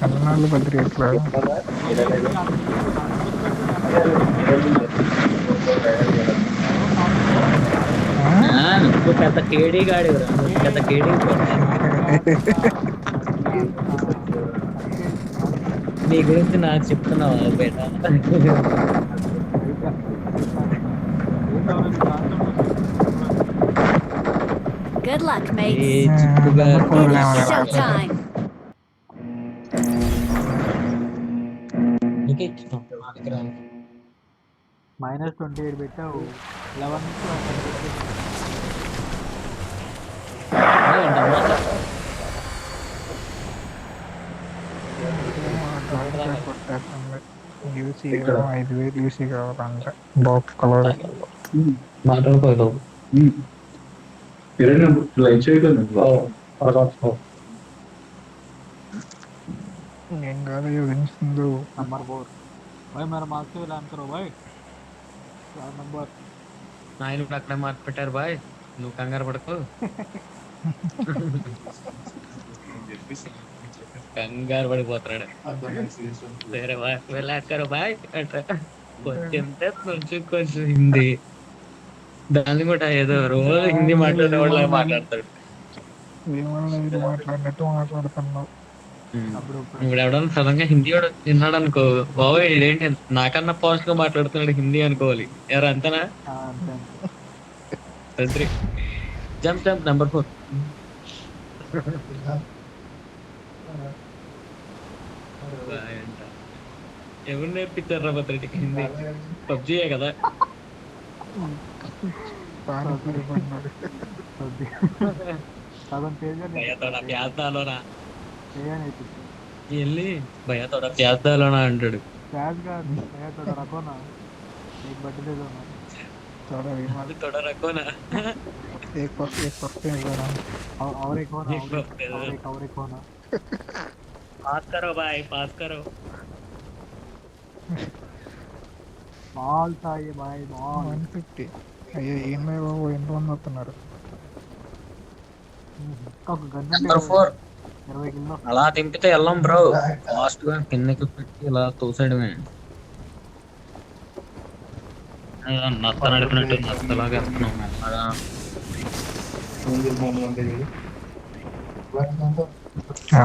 కన్నాళ్ళు బద్రి ఎట్లా నువ్వు పెద్ద కేడీ గాడివరా, నువ్వు పెద్ద కేడీ నీ గురించి నాకు చెప్తున్నావా బేట? Good luck, a mates. చిక్కుగా నెంబర్ ఫోర్ It is ఏమన్నా showtime. నీకే ఇచ్చినాం నా దగ్గర. -28 పెట్టావు 11 అన్నమాట. కొట్టేస్తుంది యూసీ 5,000 యూసీ కావాలంటే బాక్స్ కలర్ మాట్లాడుకోలేదు. ఏం కాదు యోగించింది नंबर 4 भाई मेरा मार्क्स भी ऐलान करो भाई 4 नंबर ఆయన కూడా అక్కడే మార్క్ పెట్టారు బాయ్, నువ్వు కంగారు పడకు. కంగారు పడిపోతున్నాడు. వేరే వెళ్ళారు బాయ్ అంట. కొంచెం కొంచెం కొంచెం హిందీ, దాన్ని కూడా ఏదో రోజు హిందీ మాట్లాడే వాళ్ళ మాట్లాడతాడు. ఏమన్నా మాట్లాడినట్టు మాట్లాడుతున్నావు. ఇప్పుడు ఎవడన్నా సడన్ గా హిందీ వాడు తిన్నాడు అనుకో, బాబోయ్ ఇదేంటి నాకన్నా పాస్ట్ గా మాట్లాడుతున్నాడు హిందీ అనుకోవాలి. ఎవరు అంతనా? Jump jump number 4. ఎవరు నేర్పించారు రా భద్రటికి హిందీ? పబ్జీయే కదా. పానీపూరి పడినాడు. భయ్యా తోడా ప్యాజ్ దాలోనా వెళ్ళి భయ్యా తోడా ప్యాజ్ దాలోనా అంటాడు. थोड़ा అది తోడా రకోనా. एक वक्त और एक होना పాస్ కరో బాయ్, పాస్ కరో. माल था ये भाई माल 150. అయ్యో ఏమై బాబు ఎంతమంది వస్తున్నారు? ఒక గన్ నెంబర్ 4 20 కిలో అలా తింపితే వెళ్ళం బ్రో, ఫాస్ట్ గా కిందకి పెట్టి ఇలా తోసేయడమే. నత్త నడిపినట్టు నత్తలాగా వెళ్తున్నాం మెల్లగా.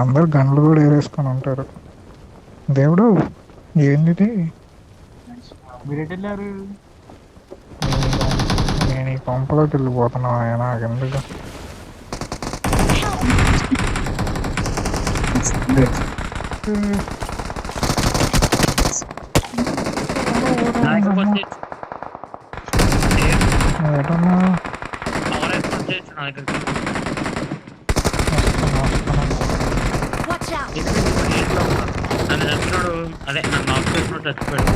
అందరు గన్లు కూడా ఏరేసుకొని ఉంటారు. దేవుడు ఏంది? మీరు ఎటు వెళ్ళారు? నేను ఈ పంపలోకి వెళ్ళిపోతున్నా. నాకెందుకు ఎటున్నా Watch out. నన్ను చచ్చినాడు, అదే నన్ను నాక్ చేసినట్టు చచ్చిపోయాడు.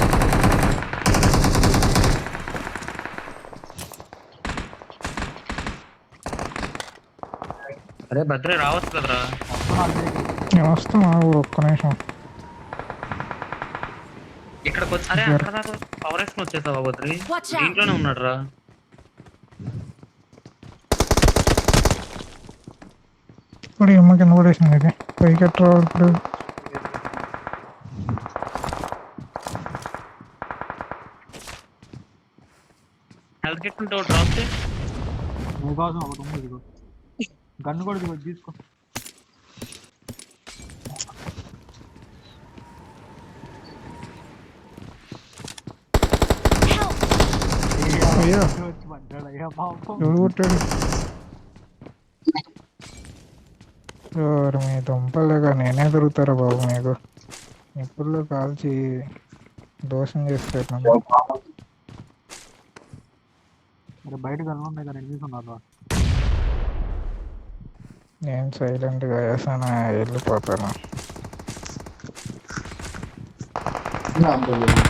అరే భద్రే రావచ్చు కదరా. నేను వస్తున్నా ఒక్క నిమిషం. ఇక్కడికి వచ్చి అరే అక్కడ దాకా పవర్ వేసుకుని వచ్చేసావా భద్రి? Watch out. దీంట్లోనే ఉన్నాడు రా. ఇప్పుడు అమ్మ కింద పడేసింది. ఇది పైకి ఎట్లా ఇప్పుడు? హెల్త్ కిట్ ఉంటే డ్రాప్ చేయి. నీకోసం ఒకటి ఉంది ఇదిగో. గన్ను కూడా ఇదిగో తీసుకో. అయ్యో వచ్చి పడ్డాడు అయ్యా పాపం. ఎవడు కొట్టాడు? మీ దుంపలుగా నేనే దొరుకుతారా బాబు మీకు? ఇప్పుడు కాల్చి దోషం చేస్తాను. మరి బయట గన్ను ఉన్నాయి కదా ఎన్ని ఉన్నారు? నేను సైలెంట్గా వేసాను, వెళ్ళిపోతాను. మామూలుగా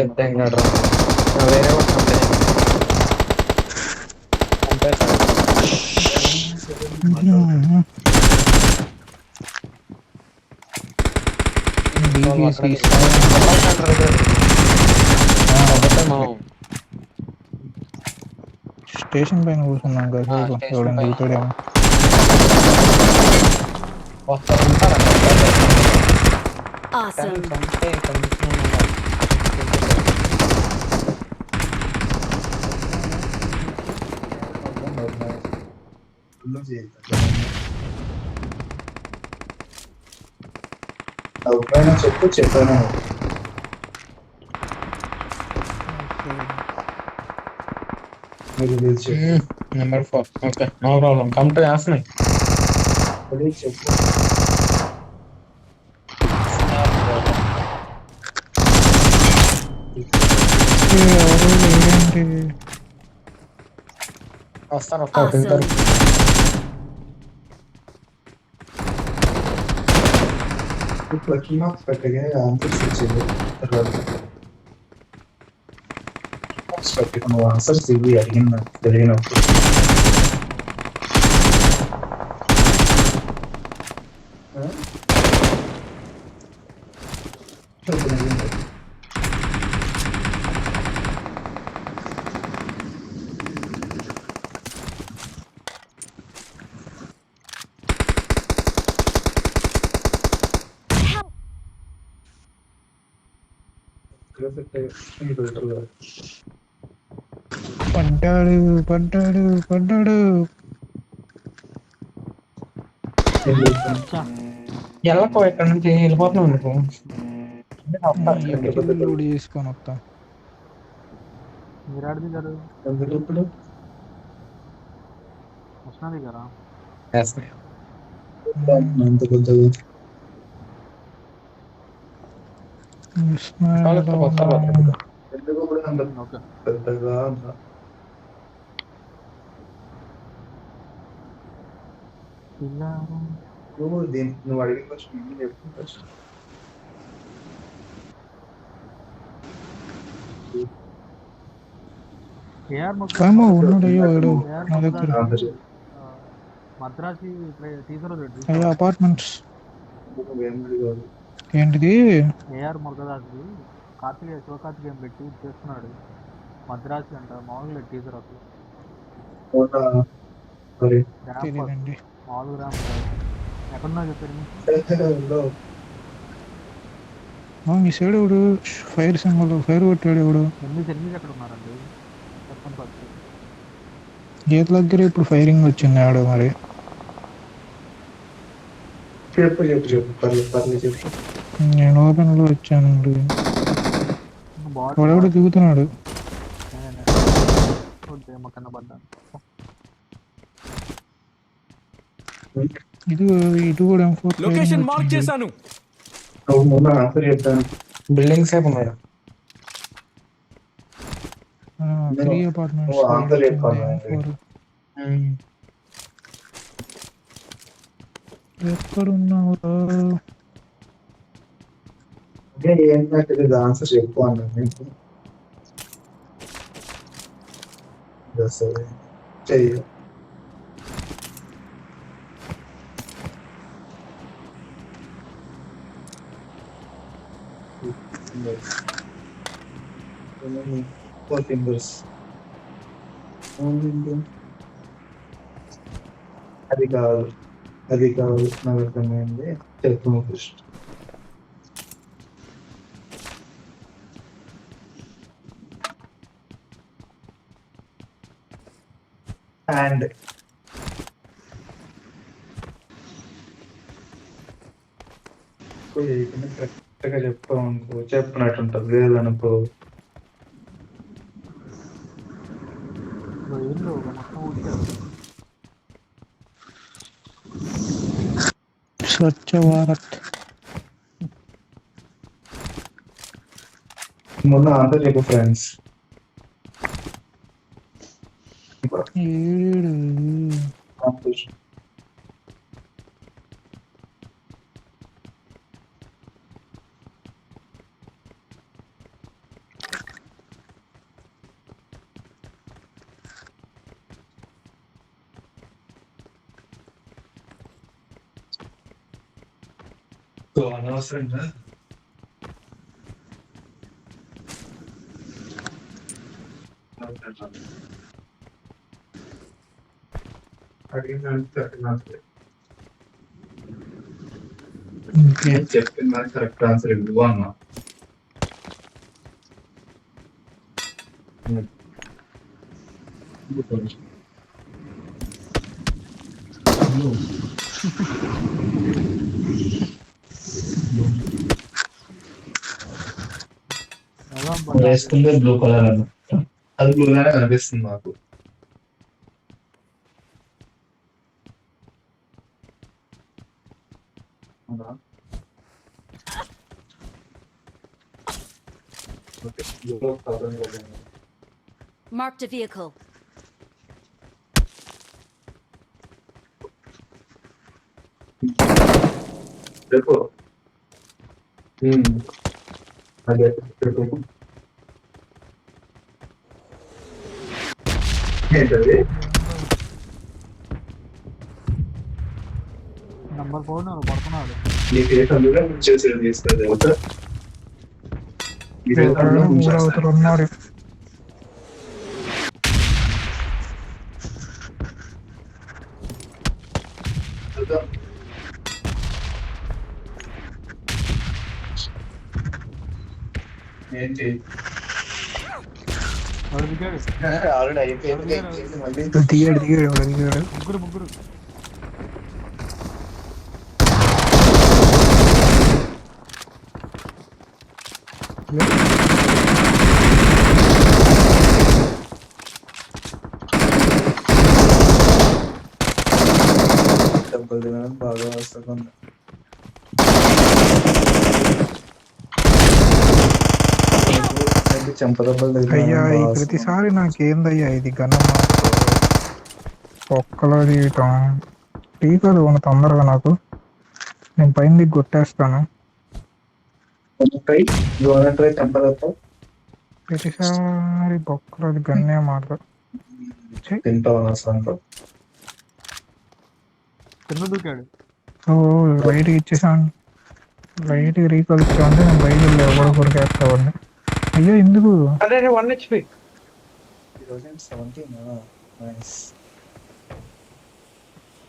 ఎత్తాడు వేరే స్టేషన్ పైన కూర్చున్నాం కదా స్టేషన్ ఎవడైనా పైన దిగుతాడేమో. ఉంటారా Awesome. చంపే కండిషన్ చెప్పు చెప్పాను. Number 4. Okay, no problem. Come to Yasmin. చెప్పు వస్తారు Awesome. దిగుతారు. లక్కీ మార్క్స్ పెట్టగా ఆన్సర్స్ ఇచ్చేది. తర్వాత నువ్వు ఆన్సర్స్ ఇవి జరిగినప్పుడు పడ్డాడు పడ్డాడు పడ్డాడు. వెళ్ళకో, ఇక్కడ నుంచి వెళ్ళిపోతున్నావు నువ్వు. లోడ్ చేసుకొని వస్తాం. మీరు ఆడ దిగారు ఇప్పుడు కృష్ణా దిగారా? అంత పెద్దగా ఎందుకు కూడా అంత ఓకే. పెద్దగా నువ్వు అడిగిన క్వశ్చన్ ఏమి చెప్పు ఫస్ట్. ఏఆర్ ఏమో ఉన్నాడు అయ్యో వాడు నా దగ్గర. మద్రాసి టీజర్ అయ్యో అపార్ట్మెంట్స్ నువ్వేం అడిగావు? ఏంటిది? ఏఆర్ మురుగదాస్ది కార్తికేయ శివకార్తికేయం పెట్టి చేస్తున్నాడు. మద్రాసి అంట మామూలుగా టీజర్ అసలు మరి తెలియదండి. మామూలుగా ఎక్కడున్నా చెప్పారు. మీ సైడ్ ఎవడు ఫైర్ సింబల్ ఫైర్ కొట్టాడు ఎవడు? ఎనిమిది ఎక్కడ ఉన్నారండి చెప్పండి ఫస్ట్. గేట్ దగ్గర ఇప్పుడు ఫైరింగ్ వచ్చింది ఆడ మరి. చెప్పు చెప్పు చెప్పు పర్లేదు చెప్పు. నేను ఓపెన్ లో వచ్చాను. వాడెవడు దిగుతున్నాడు. కింద పడ్డాను. ఇది ఇటు కూడా లొకేషన్ మార్క్ చేశాను. నువ్వు ముందు ఆన్సర్ చెప్తాను. బిల్డింగ్ సేపు ఉన్నాడు. 3 అపార్ట్మెంట్స్. నువ్వు ఆన్సర్ చెప్పాను. ఎక్కడున్నావు? ఏంటంటే ఆన్సర్ చెప్పు అన్నాను నీకు. సరే చెయ్యి. Four fingers. అది కాదు నాకు అర్థమైంది. చెప్పు ఫస్ట్. హ్యాండ్. కరెక్ట్గా చెప్పావు అనుకో చెప్పినట్టుంటుంది. లేదనుకో స్వచ్ఛ భారత్. ముందు ఆన్సర్ చెప్పు ఫ్రెండ్స్. అనవసరంగా అడిగినంత నాకు ఇంకే నేను చెప్పిన దానికి కరెక్ట్ ఆన్సర్ ఇవ్వు అన్నా. వెళ్దాం బండి వేసుకుంటే బ్లూ కలర్ అన్న, అది బ్లూ లానే కనిపిస్తుంది నాకు. అవునా? ఓకే, బ్లూ కలర్ కదా. Marked a vehicle. చెప్పు. అదే చెప్పు. ఏంటది? నంబర్ 4 పడుతున్నాడు. నీ ఫేస్ అందులో చేసేది తీస్తుంది అవుతా. ఈ ఫేస్ అందులో ఊరవతలు ఉన్నాడు. ఏంటి వాడు దిగాడు. ఆల్రెడీ అయిపోయింది. మళ్ళీ దిగాడు దిగాడు ఎవడో దిగాడు. ముగ్గురు దెబ్బలు తినడం బాగా వస్తుంది. చెంపదెబ్బలు అయ్యా తినడం ఈ బాగా ప్రతిసారి నాకేందయ్యా ఇది ఘనమా ఒక్కలో తీయటం టీకాలు ఉన్న తొందరగా నాకు. నేను పైన దిగి కొట్టేస్తాను. చెంపదెబ్బ ప్రతిసారి బొక్కలోది గన్నే మాడతారు. తింటావు అసలు. కింద దూకాడు. ఓ రైట్కి ఇచ్చేసాను. రైట్కి రీకాల్ ఇచ్చామంటే నేను బయట ఎవడో కొరికేస్తావాడిని. అయ్యో ఎందుకు అరే 1 HP.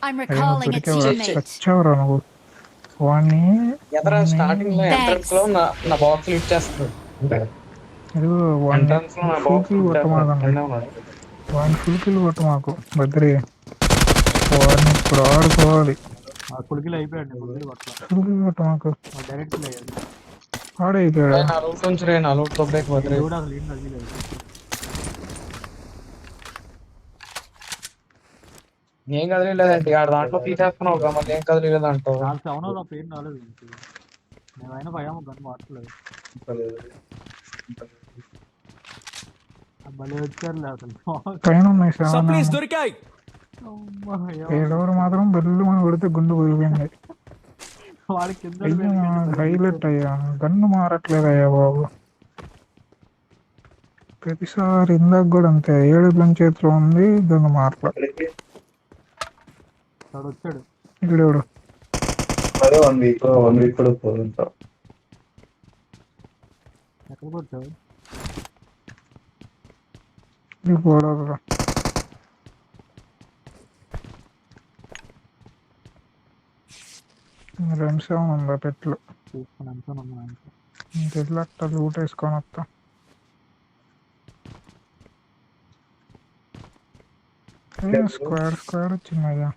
I'm అయ్యో recalling a teammate. వచ్చావురా నువ్వు వాడిని ఎదరా స్టార్టింగ్ లో ఎంట్రన్స్ లో నా బాక్స్ లిఫ్ట్ చేస్తాడు. ఇదిగో వాడిని ఎంట్రన్స్ లో నా బాక్స్ ఫుల్కిల్ కొట్టమాకండి. వాడిని ఫుల్కిల్ కొట్ట మాకు బద్రి. వాడిని ఇప్పుడు ఆడుకోవాలి. ఆ కుడికిలు అయిపోయాడు. కుడికిలు పట్ల ఫుల్కిల్ కొట్ట మాకు. డైరెక్ట్ కిల్ అయ్యాడు. ఆడైపోయాడు. నా రూట్ నుంచి రే, నా రూట్ తొబ్బైపోతుంది. కూడా అసలు ఏం తగ్గలేదు. ఏం కదలేదండి ఆడ దాంట్లో తీసేస్తున్నావు కదా, మళ్ళీ ఏం కదలేదంటావు. నాకు 7 తప్ప ఏం రాలేదు. నేనైనా భయం గన్ వాడలేదు. భలే వచ్చారులే అసలు. పైన ఉన్నాయి సెవెన్. దొరికాయి. ఏడవరు మాత్రం బెల్లు మనం కొడితే గుండు పోయింది. వాడి కింద అయ్యా హైలైట్ అయ్యా గన్ను మారట్లేదు బాబు. ప్రతిసారి ఇందాక కూడా అంతే 7 గన్ చేతిలో ఉంది గన్ను మారట్లేదు. వచ్చాడు ఇక్కడ ఎవడు అదే 1 వీక్ కూడా పోతుంటాం. ఎక్కడికి వచ్చావు? నీకు పోవడం రెండ్స్ ఉందా పెట్లు తీసుకుని అనుకున్నాను. పెట్లు అట్ట లూట్ వేసుకొని వస్తా. స్క్వాడ్ వచ్చిందయ్యా.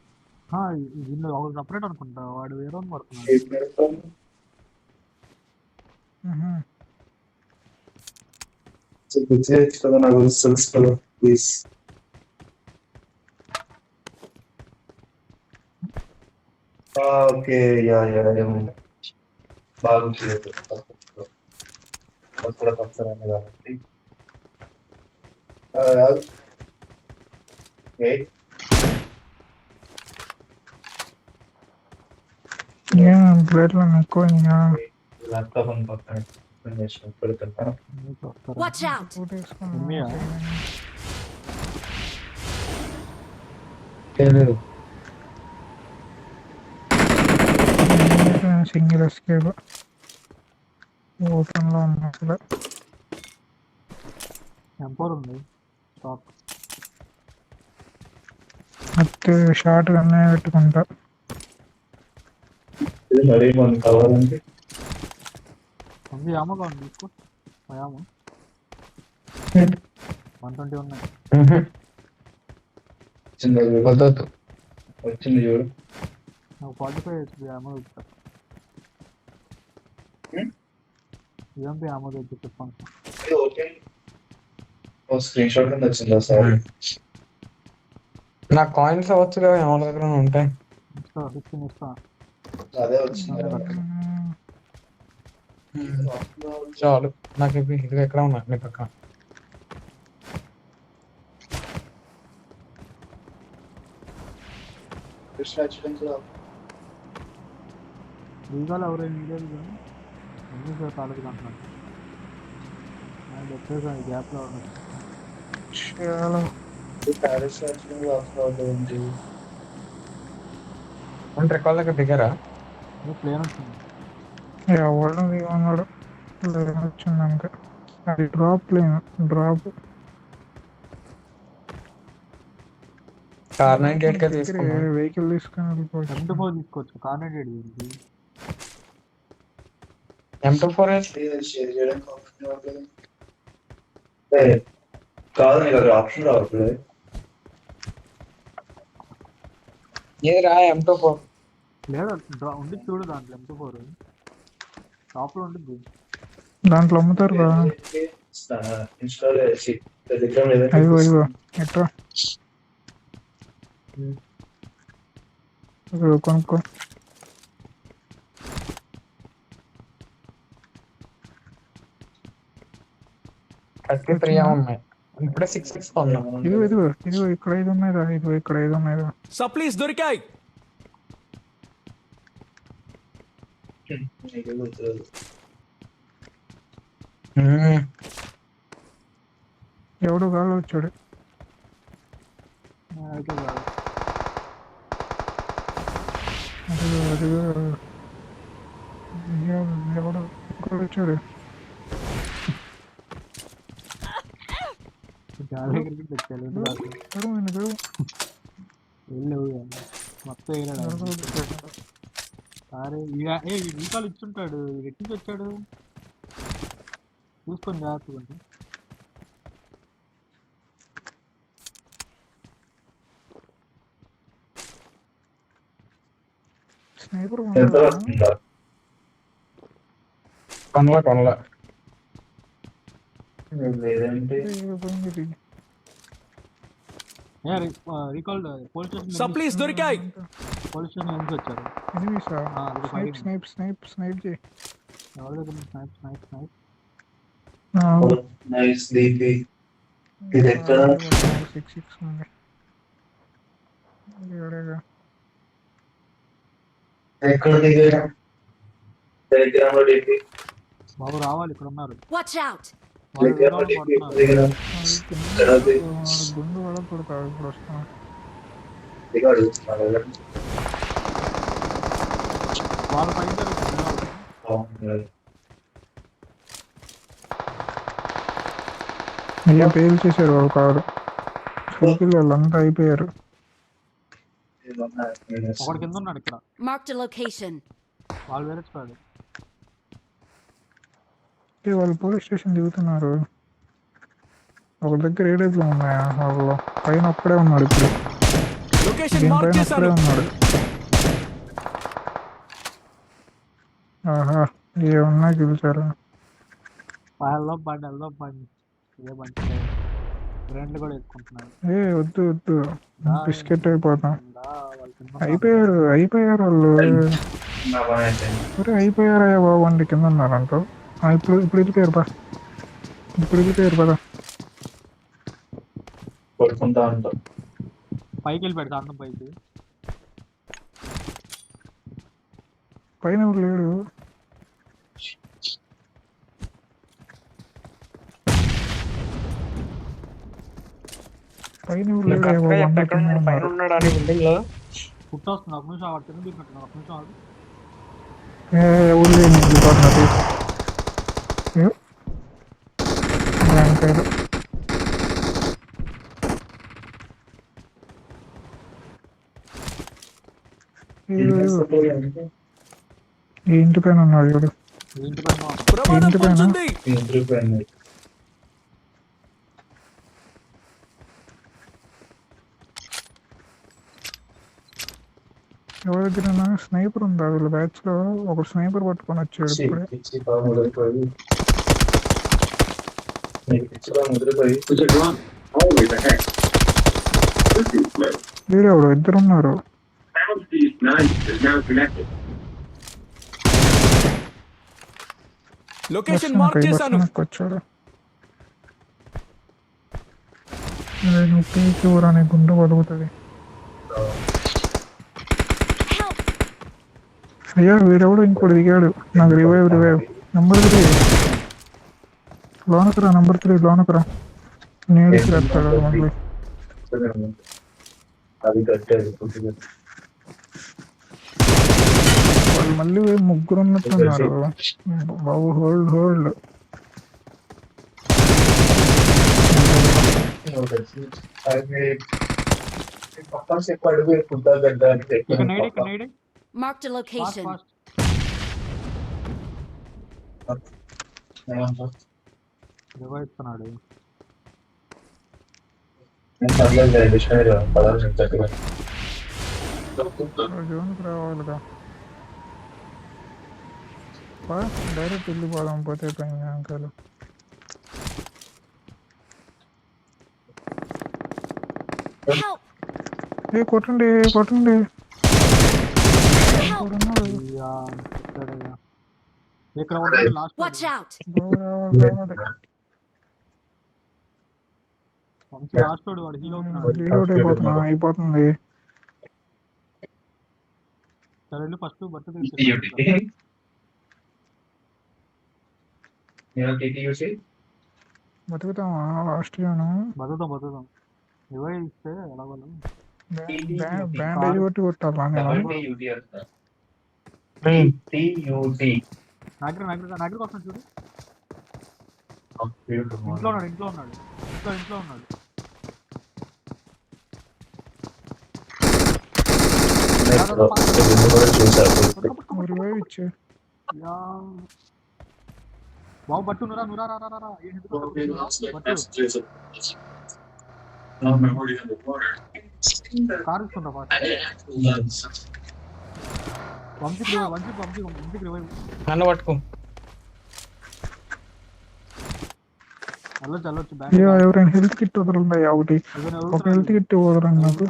దీనిలో ఒక సపరేట్ అనుకుంటా. వాడు వేరే పడుతున్నాడు. కదా నాకు తెలుసు కదా ప్లీజ్. ఓకే యా బాగుంది కూడా పంచరాన్ని కాబట్టి ఏం ప్లేట్లో ఎక్కువ ల్యాప్టాప్ అని పక్కన పెడుతుంటా. Watch out! లూట్ వేసుకొని ఉన్నాయా? సింగిల్ ఎస్కేప్ ఓపెన్ లో ఉన్నప్పుడు ఎంపోర్ ఉంది స్టాక్. అయితే షార్ట్ అన్నీ పెట్టుకుంటా. ఇది మరీ మనకు కావాలంటే ఉంది యామ కావాలి తీసుకో యామ 120 ఉన్నాయి. చిన్న వద్దొద్దు. వచ్చింది చూడు. నాకు 45 HP యామ ఇస్తా. ఏంటి యామ తెచ్చి చెప్పండి. ఇది ఓకే. ఓ స్క్రీన్ షాట్ కింద వచ్చిందా సార్? నా కాయిన్స్ అవ్వచ్చు కదా ఎవరి దగ్గర ఉంటాయి. ఇస్తా 16 ఇస్తా. అదే వచ్చింది. చాలు నాకు ఇది ఎక్కడ ఉన్నా నీ పక్క. దిగాలి ఎవరైనా లేదు కానీ ఎన్ని సార్ కాలేజ్ అంటున్నాను. నేను చెప్పేసాను గ్యాప్లో ఉన్నది. చాలా రికాల్ దగ్గర దిగారా? ప్లేన్ వచ్చింది. ఎవరు దిగన్నాడు వచ్చింది అంతే. అది డ్రాప్ లేను డ్రాప్. కార్ 98 కే తీసుకున్నాను. వెహికల్ తీసుకుని వెళ్ళిపోవచ్చు. M24 తీసుకోవచ్చు. కార్నెట్ ఏంటి M24 షేర్ చేయడానికి ఆప్షన్ రావట్లేదు. కాదు నీకు అది ఆప్షన్ రావట్లేదు. ఏదిరా M24? లేదా ఉండి చూడు దాంట్లో M24 షాప్లో ఉంటుంది. దాంట్లో అమ్ముతారు కదా. ఇన్స్టాల్ చేసి టెలిగ్రామ్ అయ్యో అయ్యో ఎట్లా కొనుక్కో. ఉన్నాయి ఇప్పుడే 6 కొన్నాం. ఇదిగో ఇదిగో ఇదిగో ఇక్కడ 5 ఉన్నాయిరా. ఇదిగో ఇక్కడ 5 ఉన్నాయిరా. సప్లీస్ దొరికాయి. నీకే గుర్తులేదు. ఎవడు గాలి వచ్చాడు. అయితే కాదు. అదిగో అదిగో ఎవడు ఇక్కడ వచ్చాడు. గాలి దగ్గరికి తెచ్చాలి. వెళ్ళవు మొత్తం వేయలేడు. సరే ఈ వీకాలు ఇచ్చుంటాడు. ఎట్టించి వచ్చాడు చూసుకొని జాగ్రత్తగా. స్నైపర్ ఎంత వస్తుందా? కొనలా లేదంటే రీకాల్ పోలీస్ స్టేషన్ సప్లీస్ దొరికాయి. పోలీస్ స్టేషన్ నుంచి వచ్చారు. ఎనిమిసా అది స్నైప్ స్నైప్ స్నైప్ స్నైప్ చేయి. ఎవరి దగ్గర snipe snipe snipe. Nice Deepi. ఇది ఎక్కడ? 6 ఉంది. ఇక్కడేగా. ఎక్కడ దిగారా? టెలిగ్రామ్ లో దీపి. బాబు రావాలి ఇక్కడ ఉన్నారు. Watch out! టెలిగ్రామ్ లో దీపి దిగారా? గుండు పడకూడదు. ఇప్పుడు వస్తాను. దిగాడు. వాళ్ళ పైన అయ్యా పేరు చేశారు వాళ్ళు కారు. సైకిల్ వాళ్ళంతా అయిపోయారు. ఒకటి కింద ఉన్నాడు ఇక్కడ. Marked a location. వాళ్ళు వేరే కాదు. వాళ్ళు పోలీస్ స్టేషన్ దిగుతున్నారు. ఒక దగ్గర ఏడేజ్లో ఉన్నాయా వాళ్ళు. పైన ఒక్కడే ఉన్నాడు. ఇప్పుడు లొకేషన్ దీని మార్క్ పైన ఒక్కడే చేశాను. ఉన్నాడు. ఆహా ఏమన్నా గెలిచారు. హెల్ప్ బండి ఇదే బండి ఫ్రెండ్లు కూడా వేసుకుంటున్నారు. వద్దు వద్దు బిస్కెట్ అయిపోతాం. వాళ్ళు కింద అయిపోయారు వాళ్ళు. అయిపోయారయ్యా బాబు. వండి కింద ఉన్నారంట. ఇప్పుడు వెళ్ళిపోయారు బా. పదా. కొట్టుకుంటా ఉంటాం. పైకి వెళ్ళి పెడతా అందం పైకి. పైన ఎవరు లేడు. పైన ఎవరు లేడు. బిల్డింగ్ లో పుట్టొస్తుంది. ఒక నిమిషం ఆడు కింద దిగినట్టు. ఒక నిమిషం ఆడు. ఎవరు లేని వెళ్ళిపోతున్నారు. ఈ ఇంటి పైన ఉన్నాడు చూడు. ఏంటి పైన ప్రమాదం ఇంటి పైన పొంచుంది. ఎవరి దగ్గర స్నైపర్ ఉందా వీళ్ళ బ్యాచ్ లో? ఒక స్నైపర్ పట్టుకొని వచ్చాడు ఇప్పుడే. వీడెవడు? ఇద్దరు ఉన్నారు. లొకేషన్ మార్క్ చేశాను. వచ్చాడు. నువ్వు పీకి ఊరని గుండు బతుకుతుంది. అయ్యా వీడెవడు ఇంకోటి దిగాడు. నాకు రివైవ్ నంబర్ 3 లోనకురా. నంబర్ 3 లోనకురా. నేడికి వేస్తాడు మళ్ళీ. వాళ్ళు మళ్ళీ ముగ్గురు ఉన్నట్టున్నారు బాబు. హోల్డ్ ఇక్కడ నైడి Marked a location. ఇస్తున్నాడు. జోన్కి రావాలిగా. డైరెక్ట్ వెళ్ళిపోదాం పోతే అంకాలు. Help! కొట్టండి. అయ్యా, ఇక్కడయ్యా. ఇక్కడ ఉన్నాడు last. Watch out! Vamshi last వాడు హీల్ అవుతున్నాడు. అయిపోతుంది. సరే ఫస్ట్ బట్టు బతుకుతామా లాస్ట్ గాను? బతుకుతాం రివైవ్ ఇస్తే ఎలా వాళ్ళు బ్యాండేజ్ కొట్టి కొట్టాలా? నాగరికి వస్తాను చూడు. ఇంట్లో ఉన్నాడు. రివైవ్ ఇచ్చే. బాబు బట్టు నురా కారు ఇస్తుంటా వంశీకి రివైవ్. నన్ను పట్టుకో. వెళ్ళొచ్చు ఎవరైనా హెల్త్ కిట్ వదలండి. ఒకటి ఒక హెల్త్ కిట్ వదలండి నాకు.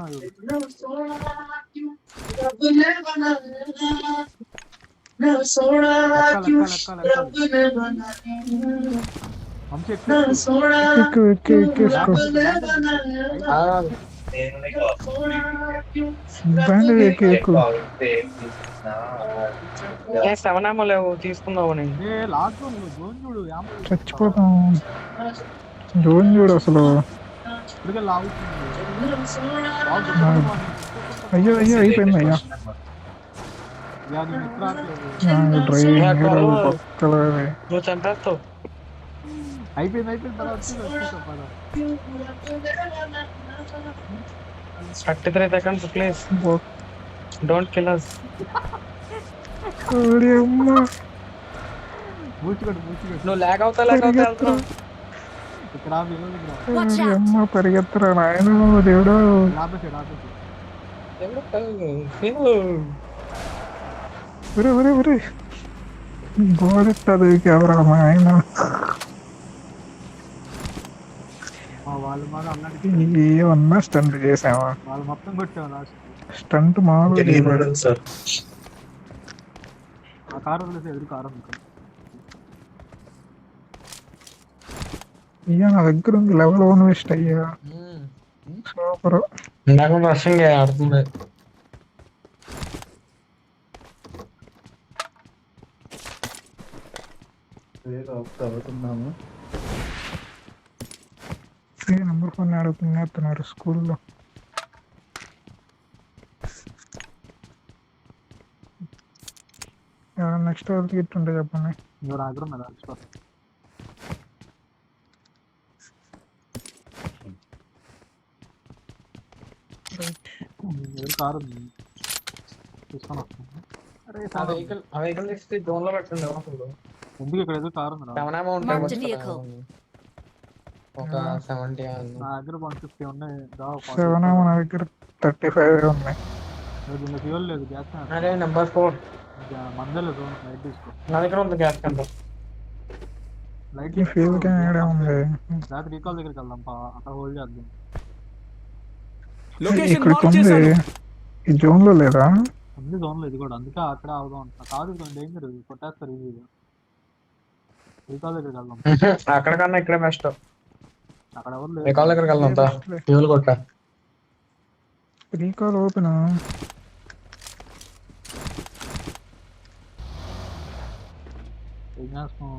ఎక్కేసుకో. బ్యాండేజ్ ఎక్కువ. శవనామా లేవు తీసుకుందావు. చచ్చిపోతాం. జోన్ చూడు అసలు. అయ్యో అయిపోయింది అయ్యా. నువ్వు చంపేస్తావు. అయిపోయింది 33 seconds please. Don't kill us. నువ్వు లాగ్ అవుతా పరిగెత్తరా నాయన దేవుడు. గోడెత్తది కెమెరా ఆయన. ఏమన్నా స్టంట్ చేసావా? మొత్తం కొట్టావా? స్టంట్ మామూలు సార్. ఆ కారు వదిలేసి ఎదురు కారు అయ్యా నా దగ్గర ఉంది లెవెల్ 1 వేస్ట్ అయ్యా. సూపర్. నాకు రషింగ్ ఆడుతుంది. చదువుతున్నాము. నెంబర్ 4 అడుగుతున్నారు స్కూల్లో. నెక్స్ట్ వాళ్ళకి గిట్ ఉంటే చెప్పండి. ఎవరు ఆగ్రహం కదా కారు తీసుకొని వస్తాను. అరే ఆ వెహికల్ తీసి జోన్ లో పెట్టండి అసలు. ఎందుకు ఇక్కడ ఏదో కారు ఉంది 7 అమౌంట్ Marked a vehicle. ఒక 70 నా దగ్గర 150 ఉన్నాయి. సెవెన్ మన దగ్గర 35 ఉన్నాయి. దీనిలో ఫ్యూల్ లేదు, గ్యాస్ అదే నెంబర్ 4 మందలేదు. జోన్ లైట్ తీసుకో. నా దగ్గర ఉంది గ్యాస్ కంటే. లైట్ ఈ ఫ్యూల్ క్యాన్ ఏడా ఉంది? రాత్రి రీకాల్ దగ్గరికి వెళ్దాం అక్కడ హోల్డ్ చేద్దాం. లొకేషన్ ఇక్కడ మార్క్ ఉంది. చేశాను. ఈ జోన్ లో లేదా? ఉంది జోన్ లో ఇది కూడా, అందుకే అక్కడ ఆగుదాం అంటున్నా. కాదు కొంచెం డేంజర్, కొట్టేస్తారు ఈజీగా. రీకాల్ దగ్గరికి వెళ్దాం. అక్కడికన్నా ఇక్కడే బెస్ట్. అక్కడ ఎవరు లేదు. రికాల్ దగ్గరికి వెళ్దాం. ఫ్యూల్ కొట్ట రీకాల్ ఓపెన్. ఏం చేస్తాం?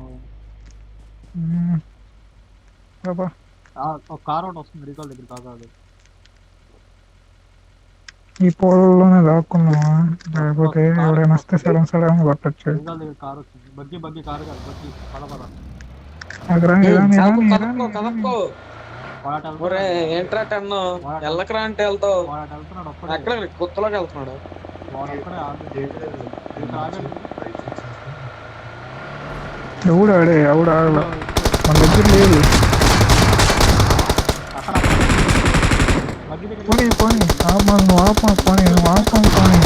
బాబా ఒక కార్ ఒకటి వస్తుంది రీకాల్ దగ్గర. కాదు ఈ పొలంలోనే దాక్కున్నావా? లేకపోతే ఎవరైనా వస్తే సడన్ సడన్ కొట్టచ్చు. రీకాల్ దగ్గర కార్ వచ్చింది. బగ్గి కారు కాదు, బగ్గి పద. ఏంట్రా టన్ను వెళ్ళకరా అంటే వెళ్తావు. వాడు వెళ్తున్నాడు ఒక్కడే. ఎక్కడ కొత్తలోకి వెళ్తున్నాడు. వాడు ఒక్కడే ఆగండి. ఎవడు ఆడే ఎవడు ఆడలే. మన దగ్గర లేదు. బగ్గి దగ్గర పోనీ పోనీ ఆపా నువ్వు ఆపా పోనీ నువ్వు ఆపా పోనీ.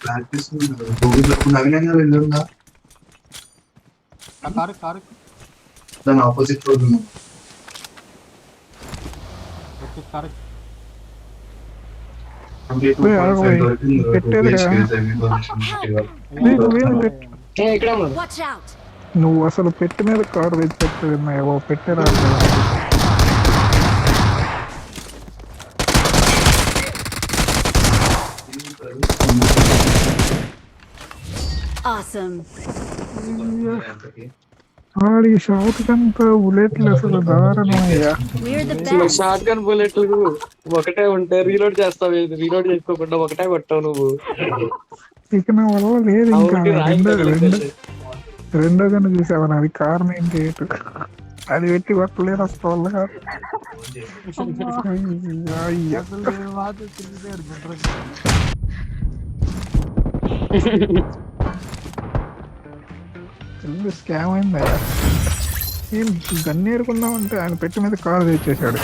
ప్రాక్టీస్ నవీనంగా వెళ్ళుందా కారు దాని opposite road car Watch out! నువ్వు అసలు పెట్టి మీద కారు తెచ్చి పెట్టేది పెట్టేరా? Awesome. ఆడి షాట్ కంతా బుల్లెట్లు అసలు దారుణమయ్యా. We're the best. Short gun బుల్లెట్లు ఒకటే ఉంటే రీలోడ్ చేస్తావు. రీలోడ్ చేసుకోకుండా ఒకటే కొట్టావు నువ్వు. ఇక నా వల్ల లేదు ఇంకా. రెండో గన్ను చూసావా? అది కారణం ఏంటి? అది పెట్టి కొట్టలేదు అసలు వల్ల కాదు. స్కామ్ అయిందా? ఏం గన్నేరుకుందామంటే ఆయన పెట్టి మీద కారు తెచ్చేసాడు.